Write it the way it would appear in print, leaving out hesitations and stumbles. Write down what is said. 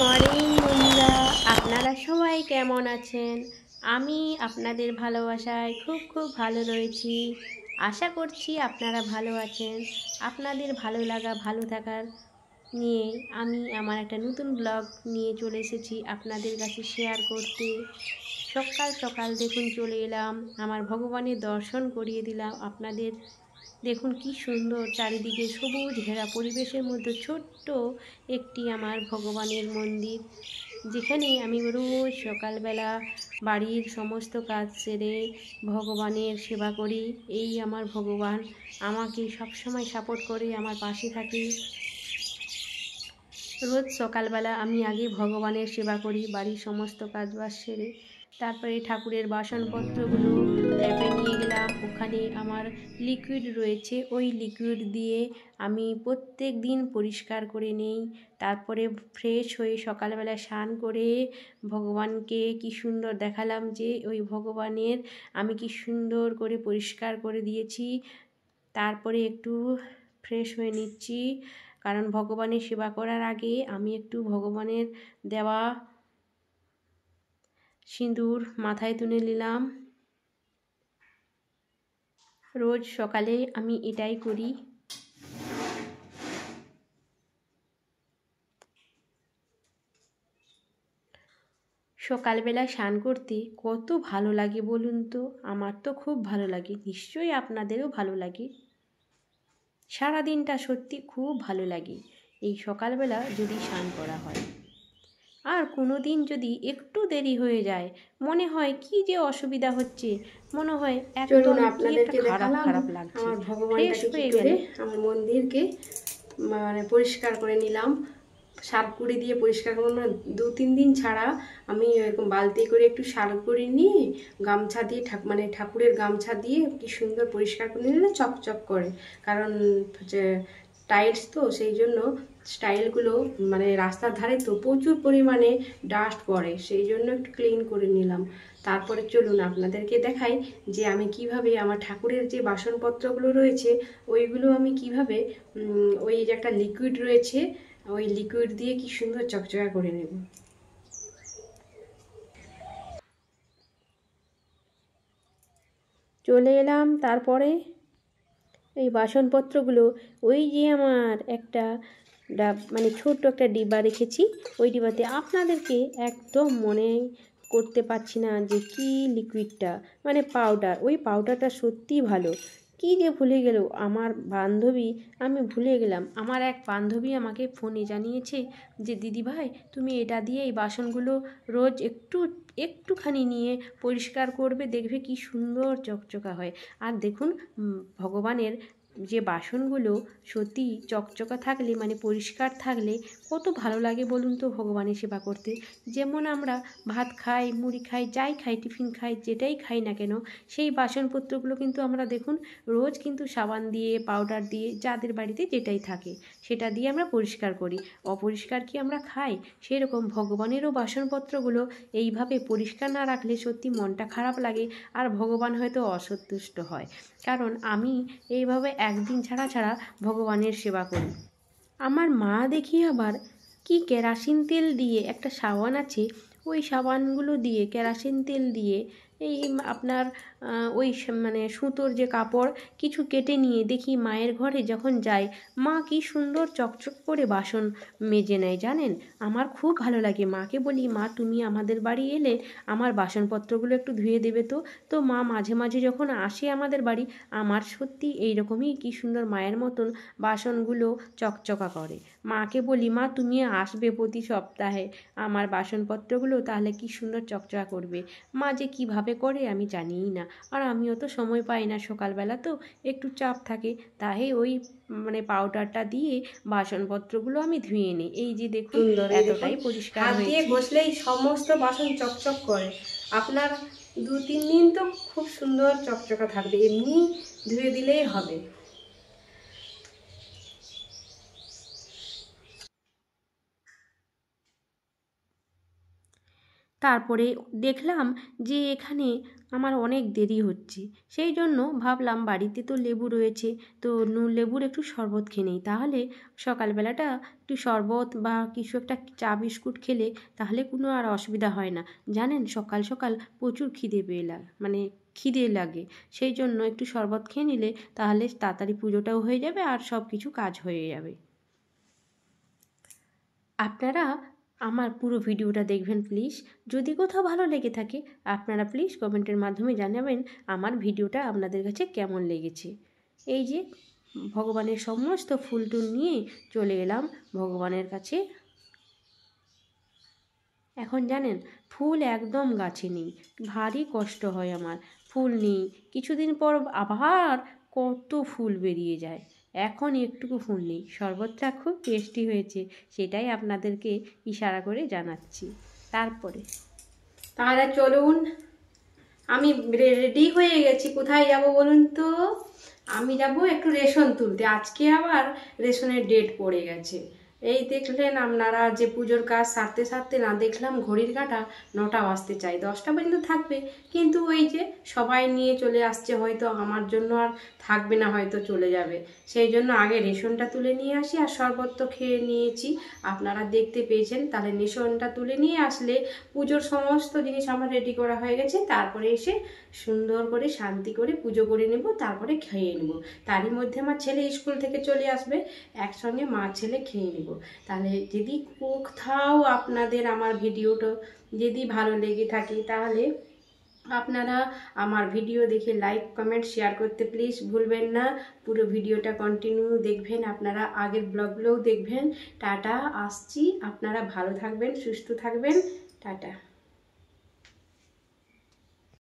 Morning বন্ধুরা, আপনারা সবাই কেমন আছেন? আমি আপনাদের ভালোবাসায় খুব খুব ভালো রয়েছি। আশা করছি আপনারা ভালো আছেন। আপনাদের ভালো লাগা ভালো থাকার নিয়ে আমি আমার একটা নতুন ব্লগ নিয়ে চলে এসেছি আপনাদের কাছে শেয়ার করতে। সকাল সকাল দেখুন চলে এলাম, আমার ভগবানের দর্শন করিয়ে দিলাম আপনাদের। দেখুন কি সুন্দর চারিদিকে সবুজ ঘেরা পরিবেশের মধ্যে ছোট্ট একটি আমার ভগবানের মন্দির, যেখানে আমি রোজ সকালবেলা বাড়ির সমস্ত কাজ সেরে ভগবানের সেবা করি। এই আমার ভগবান আমাকে সবসময় সাপোর্ট করে আমার পাশে থাকে। রোজ সকালবেলা আমি আগে ভগবানের সেবা করি, বাড়ির সমস্ত কাজবাজ সেরে তারপরে ঠাকুরের বাসনপত্রগুলো ট্যাপে নিয়ে গেলাম। ওখানে আমার লিকুইড রয়েছে, ওই লিকুইড দিয়ে আমি প্রত্যেক দিন পরিষ্কার করে নেই। তারপরে ফ্রেশ হয়ে সকালবেলা স্নান করে ভগবানকে কি সুন্দর দেখালাম যে ওই ভগবানের আমি কি সুন্দর করে পরিষ্কার করে দিয়েছি। তারপরে একটু ফ্রেশ হয়ে নিচ্ছি, কারণ ভগবানের সেবা করার আগে আমি একটু ভগবানের দেওয়া সিঁদুর মাথায় তুলে নিলাম। রোজ সকালে আমি এটাই করি। সকালবেলা স্নান করতে কত ভালো লাগে বলুন তো? আমার তো খুব ভালো লাগে, নিশ্চয়ই আপনাদেরও ভালো লাগে। সারাদিনটা সত্যি খুব ভালো লাগে এই সকালবেলা যদি স্নান করা হয়। আর কোনো দিন যদি একটু দেরি হয়ে যায়, মনে হয় কি যে অসুবিধা হচ্ছে, মনে হয় একদম কি একটা খারাপ খারাপ লাগছে। আমার ফ্রেশ ভগবানটাকে কি হয়ে করে গেলে আমার মন্দিরকে পরিষ্কার করে নিলাম। সার্ফকুড়ি দিয়ে পরিষ্কার করবো না, 2-3 দিন ছাড়া আমি এরকম বালতি করে একটু সার্ফকুড়ি নিয়ে গামছা দিয়ে ঠাকুরের গামছা দিয়ে কি সুন্দর পরিষ্কার করে নিলে চকচক করে। কারণ হচ্ছে টাইলস তো, সেই জন্য স্টাইলগুলো রাস্তার ধারে তো প্রচুর পরিমাণে ডাস্ট পড়ে, সেই জন্য একটু ক্লিন করে নিলাম। তারপরে চলুন আপনাদেরকে দেখাই যে আমি কিভাবে আমার ঠাকুরের যে বাসনপত্রগুলো রয়েছে ওইগুলো আমি কিভাবে ওই যে একটা লিকুইড রয়েছে ওই লিকুইড দিয়ে কি সুন্দর চকচকা করে নেব। চলে এলাম। তারপরে এই বাসনপত্রগুলো ওই যে আমার একটা ছোট্ট একটা ডিব্বা রেখেছি, ওই ডিব্বাতে আপনাদেরকে একদম মনে করতে পারছি না যে কি লিকুইডটা পাউডার, ওই পাউডারটা সত্যিই ভালো। কি যে ভুলে গেল আমার বান্ধবী, আমি ভুলে গেলাম। আমার এক বান্ধবী আমাকে ফোনে জানিয়েছে যে দিদি ভাই তুমি এটা দিয়ে এই বাসনগুলো রোজ একটুখানি নিয়ে পরিষ্কার করবে, দেখবে কি সুন্দর চকচকা হয়। আর দেখুন ভগবানের যে বাসনগুলো সত্যি চকচকা থাকলে পরিষ্কার থাকলে কত ভালো লাগে বলুন তো ভগবানের সেবা করতে। যেমন আমরা ভাত খাই, মুড়ি খাই, যাই খাই, টিফিন খাই, যেটাই খাই না কেন, সেই বাসনপত্রগুলো কিন্তু আমরা দেখুন রোজ কিন্তু সাবান দিয়ে পাউডার দিয়ে যাদের বাড়িতে যেটাই থাকে সেটা দিয়ে আমরা পরিষ্কার করি। অপরিষ্কার কি আমরা খাই? সেরকম ভগবানেরও বাসনপত্রগুলো এইভাবে পরিষ্কার না রাখলে সত্যি মনটা খারাপ লাগে, আর ভগবান হয়তো অসন্তুষ্ট হয়। কারণ আমি এইভাবে একদিন ছাড়া ছাড়া ভগবানের সেবা করি। আমার মা দেখি আবার কি কেরাসিন তেল দিয়ে একটা সাবান আছে, ওই সাবানগুলো দিয়ে কেরাসিন তেল দিয়ে এই আপনার ওই সুতোর যে কাপড় কিছু কেটে নিয়ে দেখি মায়ের ঘরে যখন যাই, মা কি সুন্দর চকচক করে বাসন মেজে নেয় জানেন। আমার খুব ভালো লাগে। মাকে বলি মা তুমি আমাদের বাড়ি এলে আমার বাসনপত্রগুলো একটু ধুয়ে দেবে তো। তো মা মাঝে মাঝে যখন আসে আমাদের বাড়ি, আমার সত্যি এইরকমই কি সুন্দর মায়ের মতন বাসনগুলো চকচকা করে। মাকে বলি মা তুমি আসবে প্রতি সপ্তাহে, আমার বাসনপত্রগুলো তাহলে কি সুন্দর চকচকা করবে। মা যে কীভাবে করে আমি জানিই না। আর আমিও তো সময় পাই না, সকালবেলা তো একটু চাপ থাকে, তাই ওই পাউডারটা দিয়ে বাসনপত্রগুলো আমি ধুয়ে নিই। এই যে দেখুন এতটাই পরিষ্কার হাত দিয়ে হয়েছে। ঘষলেই সমস্ত বাসন চকচক করে। আপনার 2-3 দিন তো খুব সুন্দর চকচকা থাকবে, এমনি ধুয়ে দিলেই হবে। তারপরে দেখলাম যে এখানে আমার অনেক দেরি হচ্ছে, সেই জন্য ভাবলাম বাড়িতে তো লেবু রয়েছে, তো লেবুর একটু শরবত খেয়ে নিই, তাহলে সকালবেলাটা একটু শরবত বা কিছু একটা চা বিস্কুট খেলে তাহলে কোনো আর অসুবিধা হয় না। জানেন সকাল সকাল প্রচুর খিদে মানে খিদে লাগে, সেই জন্য একটু শরবত খেয়ে নিলে তাহলে তাড়াতাড়ি পুজোটাও হয়ে যাবে আর সব কিছু কাজ হয়ে যাবে। আপনারা আমার পুরো ভিডিওটা দেখবেন প্লিজ। যদি কোথাও ভালো লেগে থাকে আপনারা প্লিজ কমেন্টের মাধ্যমে জানাবেন আমার ভিডিওটা আপনাদের কাছে কেমন লেগেছে। এই যে ভগবানের সমস্ত ফুল টুল নিয়ে চলে এলাম ভগবানের কাছে। এখন জানেন ফুল একদম গাছে নেই, ভারী কষ্ট হয় আমার, ফুল নেই। কিছুদিন পর আবার কত ফুল বেরিয়ে যায়, এখন একটুকু ফুল নেই। শরবতটা খুব টেস্টি হয়েছে, সেটাই আপনাদেরকে ইশারা করে জানাচ্ছি। তাহলে চলুন, আমি রেডি হয়ে গেছি। কোথায় যাব বলুন তো? আমি যাব একটু রেশন তুলতে। আজকে আবার রেশনের ডেট পড়ে গেছে। এই দেখলেন আপনারা যে পুজোর কাজ সারতে সারতে না দেখলাম ঘড়ির কাঁটা 9টা বাজতে চাই, 10টা পর্যন্ত থাকবে, কিন্তু ওই যে সবাই নিয়ে চলে আসছে, হয়তো আমার জন্য আর থাকবে না, হয়তো চলে যাবে। সেই জন্য আগে রেশনটা তুলে নিয়ে আসি, আর শরবত তো খেয়ে নিয়েছি, আপনারা দেখতে পেয়েছেন। তাহলে রেশনটা তুলে নিয়ে আসলে পুজোর সমস্ত জিনিস আমার রেডি করা হয়ে গেছে, তারপরে এসে সুন্দর করে শান্তি করে পুজো করে নেব, তারপরে খেয়ে নেব। তারই মধ্যে আমার ছেলে স্কুল থেকে চলে আসবে, একসঙ্গে মা ছেলে খেয়ে নেব। তাহলে যদি কোথাও আপনাদের আমার ভিডিওটা যদি ভালো লেগে থাকে তাহলে আপনারা আমার ভিডিও দেখে লাইক কমেন্ট শেয়ার করতে প্লিজ ভুলবেন না। পুরো ভিডিওটা কন্টিনিউ দেখবেন, আপনারা আগের ব্লগগুলোও দেখবেন। টাটা, আসছি। আপনারা ভালো থাকবেন, সুস্থ থাকবেন। টাটা।